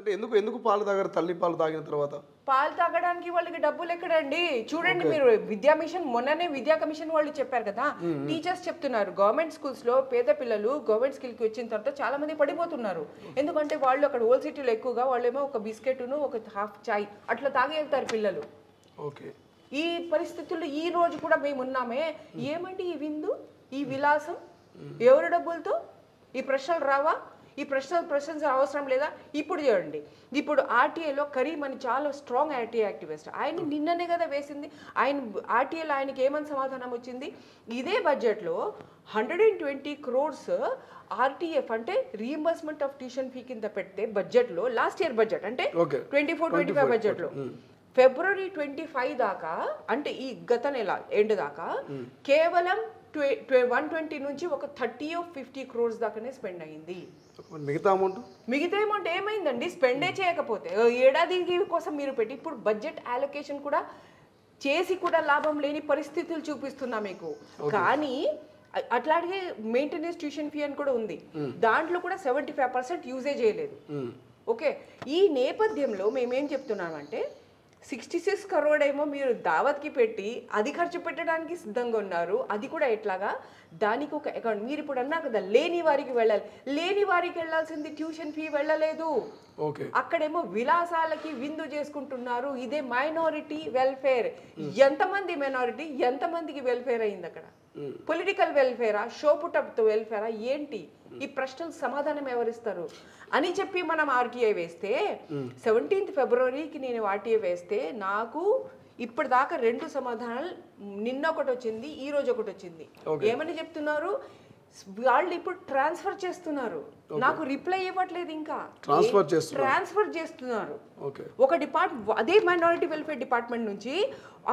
అంటే ఎందుకు ఎందుకు పాలు తాగారు తల్లి పాలు తాగిన తర్వాత? పాలు తాగడానికి వాళ్ళకి డబ్బులు ఎక్కడండి? చూడండి మీరు విద్యా మిషన్ మొన్ననే విద్యా కమిషన్ వాళ్ళు చెప్పారు కదా, టీచర్స్ చెప్తున్నారు గవర్నమెంట్ స్కూల్స్ లో పేద పిల్లలు గవర్నమెంట్ స్కూల్ కి వచ్చిన తర్వాత చాలా మంది పడిపోతున్నారు. ఎందుకంటే వాళ్ళు అక్కడ ఓల్డ్ సిటీలో ఎక్కువగా వాళ్ళేమో ఒక బిస్కెట్ను ఒక హాఫ్ చాయ్ అట్లా తాగి వెళ్తారు పిల్లలు. ఓకే. ఈ పరిస్థితుల్లో ఈ రోజు కూడా మేము ఉన్నామే. ఏమండి ఈ విందు, ఈ విలాసం, ఎవరి డబ్బులతో? ఈ ప్రశ్నలు రావా? ఈ ప్రశ్నలు అవసరం లేదా? ఇప్పుడు చూడండి, ఇప్పుడు ఆర్టీఐలో కరీం అని చాలా స్ట్రాంగ్ ఆర్టీఐ యాక్టివిస్ట్, ఆయన నిన్ననే కదా వేసింది. ఆయన ఆర్టీఐలో ఆయనకి ఏమని సమాధానం వచ్చింది? ఇదే బడ్జెట్లో 120 crores ఆర్టీఎఫ్ అంటే రీఎంబర్స్మెంట్ ఆఫ్ ట్యూషన్ ఫీ కింద పెడితే బడ్జెట్లో, లాస్ట్ ఇయర్ బడ్జెట్ అంటే 24-25 బడ్జెట్లో ఫిబ్రవరి 25 దాకా, అంటే ఈ గత నెల ఎండ్ దాకా కేవలం 120 నుంచి ఒక 30-50 crores దాకానే స్పెండ్ అయింది. మిగతా అమౌంట్ ఏమైందండి? స్పెండే చేయకపోతే ఏడాది కోసం మీరు పెట్టి ఇప్పుడు బడ్జెట్ అలొకేషన్ కూడా చేసి కూడా లాభం లేని పరిస్థితులు చూపిస్తున్నా మీకు. కానీ అట్లాగే మెయింటెనెన్స్ ట్యూషన్ ఫీ అని కూడా ఉంది, దాంట్లో కూడా 75% యూజే చేయలేదు. ఓకే, ఈ నేపథ్యంలో మేమేం చెప్తున్నామంటే 66 crore ఏమో మీరు దావత్కి పెట్టి అది ఖర్చు పెట్టడానికి సిద్ధంగా ఉన్నారు. అది కూడా ఎట్లాగా? దానికి ఒక అకౌంట్. మీరు ఇప్పుడు అన్నారు కదా లేని వారికి వెళ్ళాలి, లేని వారికి వెళ్ళాల్సింది ట్యూషన్ ఫీ వెళ్ళలేదు. అక్కడేమో విలాసాలకి విందు చేసుకుంటున్నారు. ఇదే మైనారిటీ వెల్ఫేర్. ఎంతమంది మైనారిటీ, ఎంతమందికి వెల్ఫేర్ అయింది అక్కడ? పొలిటికల్ వెల్ఫేరా, షోపుటప్ వెల్ఫేరా, ఏంటి? ఈ ప్రశ్నలు సమాధానం ఎవరిస్తారు అని చెప్పి మనం ఆర్టీఐ వేస్తే 17th ఫిబ్రవరికి నేను ఆర్టీఐ వేస్తే నాకు ఇప్పటిదాకా 2 సమాధానాలు, నిన్న ఒకటి వచ్చింది, ఈ రోజు ఒకటి వచ్చింది. ఏమని చెప్తున్నారు? వాళ్ళు ఇప్పుడు ట్రాన్స్ఫర్ చేస్తున్నారు, నాకు రిప్లై ఇవ్వట్లేదు. ఇంకా ట్రాన్స్ఫర్ చేస్తున్నారు. ఒక అదే మైనారిటీ వెల్ఫేర్ డిపార్ట్మెంట్ నుంచి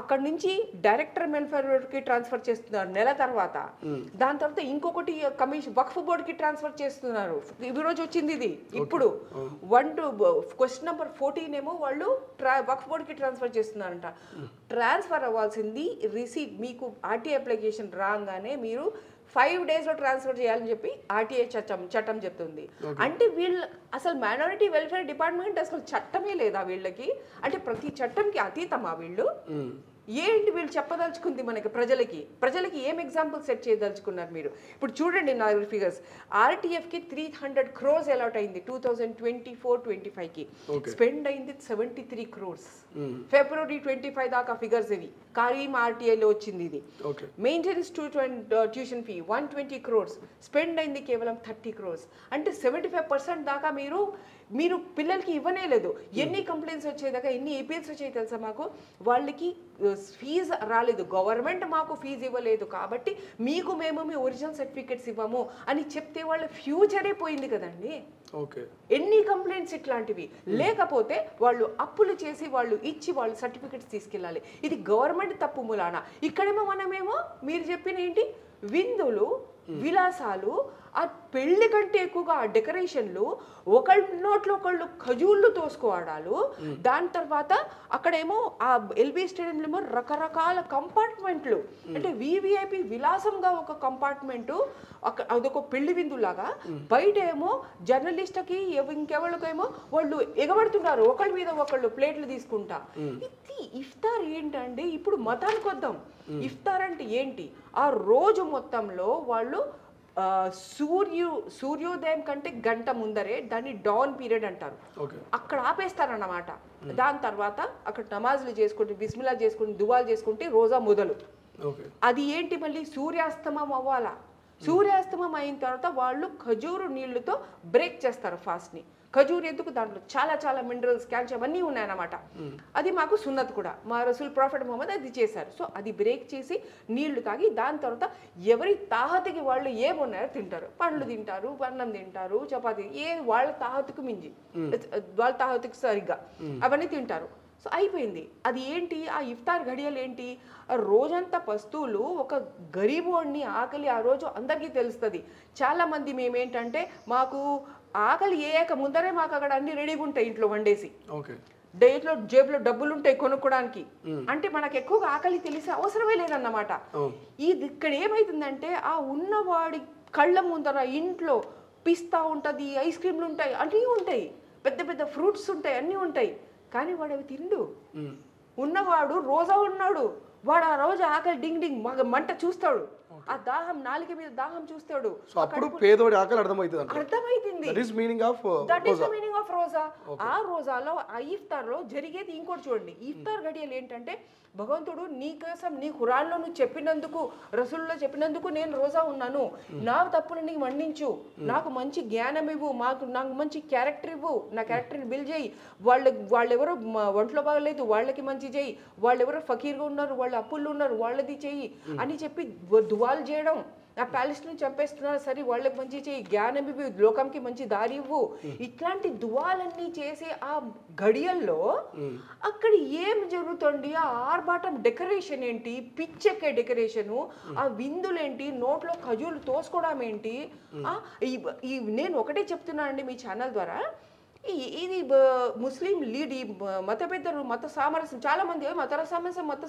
అక్కడ నుంచి డైరెక్టర్ వెల్ఫేర్కి ట్రాన్స్ఫర్ చేస్తున్నారు నెల తర్వాత. దాని తర్వాత ఇంకొకటి కమిషన్ వక్ఫ్ బోర్డుకి ట్రాన్స్ఫర్ చేస్తున్నారు. ఈ రోజు వచ్చింది ఇది. ఇప్పుడు 1 నెంబర్ 14 ఏమో వాళ్ళు వక్ఫ్ బోర్డుకి ట్రాన్స్ఫర్ చేస్తున్నారంట. ట్రాన్స్ఫర్ అవ్వాల్సింది రిసీట్ మీకు ఆర్టీఐ అప్లికేషన్ రాగానే మీరు 5 days లో ట్రాన్స్ఫర్ చేయాలని చెప్పి ఆర్టీఐ చట్టం చెప్తుంది. అంటే వీళ్ళు అసలు మైనారిటీ వెల్ఫేర్ డిపార్ట్మెంట్ అసలు చట్టమే లేదా వీళ్ళకి? అంటే ప్రతి చట్టంకి అతీతమా వీళ్ళు? ఏంటి వీళ్ళు చెప్పదలుచుకుంది మనకి? ప్రజలకి ఏం ఎగ్జాంపుల్ సెట్ చేయదలుచుకున్నారు మీరు? ఇప్పుడు చూడండి నా ఫిగర్స్. ఆర్టీఎఫ్కి 300 crores అలాట్ అయింది 2024-25కి. స్పెండ్ అయింది 73 crores. ఫిబ్రవరి 25 దాకా ఫిగర్స్ ఇవి. కరీం ఆర్టీఐలో వచ్చింది ఇది. Maintenance tuition fee 120 crores. Spend అయింది కేవలం 30 crores. అంటే 75% దాకా మీరు పిల్లలకి ఇవ్వనే లేదు. ఎన్ని కంప్లైంట్స్ వచ్చేదాకా, ఎన్ని ఏపీఎల్స్ వచ్చాయి తెలుసా మాకు? వాళ్ళకి ఫీజు రాలేదు, గవర్నమెంట్ మాకు ఫీజు ఇవ్వలేదు కాబట్టి మీకు మేము మీ ఒరిజినల్ సర్టిఫికెట్స్ ఇవ్వము అని చెప్తే వాళ్ళ ఫ్యూచరే పోయింది కదండి. ఎన్ని కంప్లైంట్స్ ఇట్లాంటివి. లేకపోతే వాళ్ళు అప్పులు చేసి వాళ్ళు ఇచ్చి వాళ్ళు సర్టిఫికెట్స్ తీసుకెళ్ళాలి. ఇది గవర్నమెంట్ తప్పు మూలాన. ఇక్కడేమో మనమేమో మీరు చెప్పిన ఏంటి విందులు, విలాసాలు, ఆ పెళ్లి కంటే ఎక్కువగా ఆ డెకరేషన్లు, ఒకళ్ళ నోట్లో ఒకళ్ళు ఖజూర్లు తోసుకోవడాలు. దాని తర్వాత అక్కడేమో ఆ ఎల్బీ స్టేడియంలో రకరకాల కంపార్ట్మెంట్లు, అంటే వివిఐపి విలాసంగా ఒక కంపార్ట్మెంటు, అదొక పెళ్లి విందులాగా. బయట ఏమో జర్నలిస్ట్కి ఇంకెవరికేమో వాళ్ళు ఎగబడుతున్నారు, ఒకళ్ళ మీద ఒకళ్ళు ప్లేట్లు తీసుకుంటా. ఇది ఇఫ్తార్ ఏంటండి? ఇప్పుడు మతానికి వద్దాం. ఇఫ్తార్ అంటే ఏంటి? ఆ రోజు మొత్తంలో వాళ్ళు సూర్యోదయం కంటే గంట ముందరే దాన్ని డౌన్ పీరియడ్ అంటారు, అక్కడ ఆపేస్తారన్నమాట. దాని తర్వాత అక్కడ నమాజులు చేసుకుంటే, బిస్మిల్లా చేసుకుంటే, దువాలు చేసుకుంటే రోజా మొదలు. అది ఏంటి? మళ్ళీ సూర్యాస్తమం అవ్వాలా. సూర్యాస్తమం అయిన తర్వాత వాళ్ళు ఖజూరు నీళ్లతో బ్రేక్ చేస్తారు ఫాస్ట్ని. ఖజూర్ ఎందుకు? దాంట్లో చాలా చాలా మినరల్స్, కాల్షియం అన్నీ ఉన్నాయన్నమాట. అది మాకు సున్నత్ కూడా, మా రసూల్ ప్రాఫెట్ ముహమ్మద్ అది చేశారు. సో అది బ్రేక్ చేసి నీళ్లు తాగి దాని తర్వాత ఎవరి తాహతికి వాళ్ళు ఏమున్నాయో తింటారు. పండ్లు తింటారు, అన్నం తింటారు, చపాతీ, వాళ్ళ తాహతుకు మించి, వాళ్ళ తాహతుకు సరిగ్గా అవన్నీ తింటారు. సో అయిపోయింది. అది ఏంటి? ఆ ఇఫ్తార్ ఘడియలు ఏంటి? రోజంతా పస్తువులు, ఒక గరీబోడిని ఆకలి ఆ రోజు అందరికీ తెలుస్తుంది. చాలామంది మేమేంటంటే మాకు ఆకలి ఏక ముందరే మాకు అక్కడ అన్ని రెడీగా ఉంటాయి ఇంట్లో వండేసి, డేట్లో జేబులో డబ్బులు ఉంటాయి కొనుక్కోడానికి. అంటే మనకు ఎక్కువగా ఆకలి తెలిసే అవసరమే లేదన్నమాట. ఇది ఇక్కడ ఏమైతుందంటే ఆ ఉన్నవాడి కళ్ళ ముందర ఇంట్లో పిస్తా ఉంటుంది, ఐస్ క్రీమ్లు ఉంటాయి, అన్నీ ఉంటాయి. పెద్ద పెద్ద ఫ్రూట్స్ ఉంటాయి, అన్నీ ఉంటాయి, కానీ వాడు అవి తిండు. ఉన్నవాడు రోజా ఉన్నాడు, వాడు ఆ రోజు ఆకలి డింగ్ డింగ్ మంట చూస్తాడు, ఆ దాహం నాలుక మీద దాహం చూస్తాడు. సో అప్పుడు పేదోడి ఆకలి అర్థమవుతుంది. అర్థమైంది. దట్ ఈస్ మీనింగ్ ఆఫ్ రోజా. ఆ రోజాలో ఆ ఇఫ్తార్లో జరిగేది ఇంకోటి చూడండి. ఇఫ్తార్ గడియలు ఏంటంటే భగవంతుడు నీ కోసం నీ ఖురాన్లో నువ్వు చెప్పినందుకు, రసూల్లో చెప్పినందుకు నేను రోజా ఉన్నాను, నా తప్పులు నీకు మన్నించు, నాకు మంచి జ్ఞానం ఇవ్వు, నాకు మంచి క్యారెక్టర్ ఇవ్వు, నా క్యారెక్టర్ని బిల్డ్ చేయి, వాళ్ళెవరో ఒంట్లో బాగలేదు వాళ్ళకి మంచి చేయి, వాళ్ళెవరో ఫకీర్గా ఉన్నారు, వాళ్ళు అప్పుల్లో ఉన్నారు వాళ్ళది చెయ్యి అని చెప్పి దువాలు చేయడం. ఆ ప్యాలెస్ని చంపేస్తున్నారు, సరే వాళ్ళకి మంచి చేయి, జ్ఞానం ఇవ్వు, లోకంకి మంచి దారి ఇవ్వు, ఇట్లాంటి దువాలన్నీ చేసే ఆ గడియల్లో అక్కడ ఏం జరుగుతుంది? ఆ ఆర్భాటం డెకరేషన్ ఏంటి, పిచ్చెక్కే డెకరేషను, ఆ విందులేంటి, నోట్లో ఖజూలు తోసుకోవడం ఏంటి? నేను ఒకటే చెప్తున్నానండి మీ ఛానల్ ద్వారా, ఇది ముస్లిం లీడ్, ఈ మత పెద్దలు మత సామరస్యం, చాలా మంది మత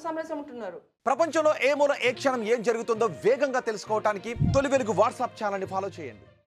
సామరస్యం ఉంటున్నారు. ప్రపంచంలో ఏ మూల ఏ క్షణం ఏం జరుగుతుందో వేగంగా తెలుసుకోవడానికి తొలి వెలుగు వాట్సాప్ ఛానల్ని ఫాలో చేయండి.